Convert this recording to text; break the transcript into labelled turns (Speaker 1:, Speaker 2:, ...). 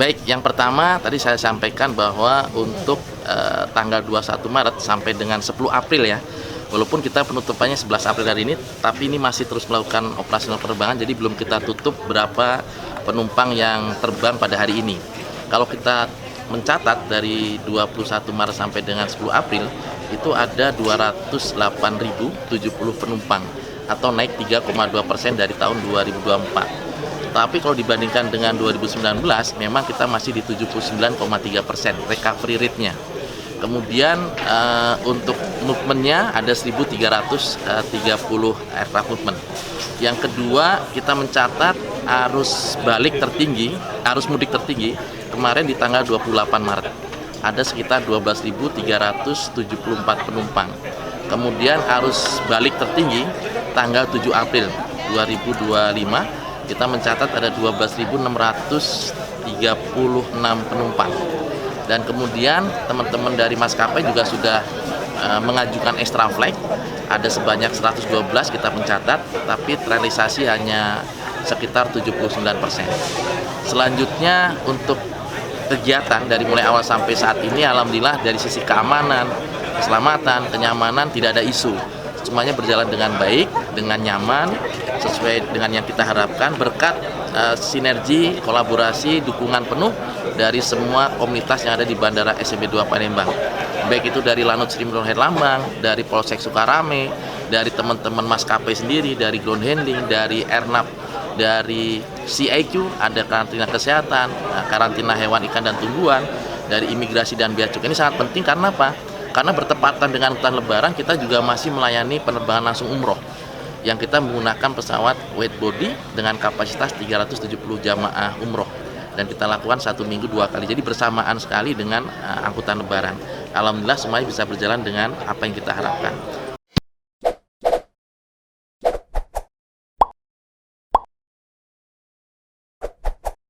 Speaker 1: Baik, yang pertama tadi saya sampaikan bahwa untuk tanggal 21 Maret sampai dengan 10 April ya, walaupun kita penutupannya 11 April hari ini, tapi ini masih terus melakukan operasional penerbangan, jadi belum kita tutup berapa penumpang yang terbang pada hari ini. Kalau kita mencatat dari 21 Maret sampai dengan 10 April, itu ada 208.070 penumpang atau naik 3,2% dari tahun 2024. Tapi kalau dibandingkan dengan 2019, memang kita masih di 79,3% recovery rate-nya. Kemudian untuk movement-nya ada 1.330 aircraft movement. Yang kedua, kita mencatat arus mudik tertinggi kemarin di tanggal 28 Maret. Ada sekitar 12.374 penumpang. Kemudian arus balik tertinggi tanggal 7 April 2025 kita mencatat ada 12.636 penumpang. Dan kemudian teman-teman dari maskapai juga sudah mengajukan extra flight, ada sebanyak 112 kita mencatat, tapi terrealisasi hanya sekitar 79%. Selanjutnya untuk kegiatan dari mulai awal sampai saat ini, alhamdulillah dari sisi keamanan, keselamatan, kenyamanan tidak ada isu. Semuanya berjalan dengan baik, dengan nyaman, sesuai dengan yang kita harapkan berkat sinergi, kolaborasi, dukungan penuh dari semua komunitas yang ada di Bandara SMB 2 Palembang. Baik itu dari Lanut Sri Mulyani Lambang, dari Polsek Sukarame, dari teman-teman maskapai sendiri, dari ground handling, dari Airnav, dari CIQ, ada karantina kesehatan, karantina hewan, ikan, dan tumbuhan, dari imigrasi dan bea cukai. Ini sangat penting karena apa? Karena bertepatan dengan angkutan lebaran, kita juga masih melayani penerbangan langsung umroh yang kita menggunakan pesawat wide body dengan kapasitas 370 jamaah umroh, dan kita lakukan 1 minggu 2 kali, jadi bersamaan sekali dengan angkutan lebaran. Alhamdulillah semuanya bisa berjalan dengan apa yang kita harapkan.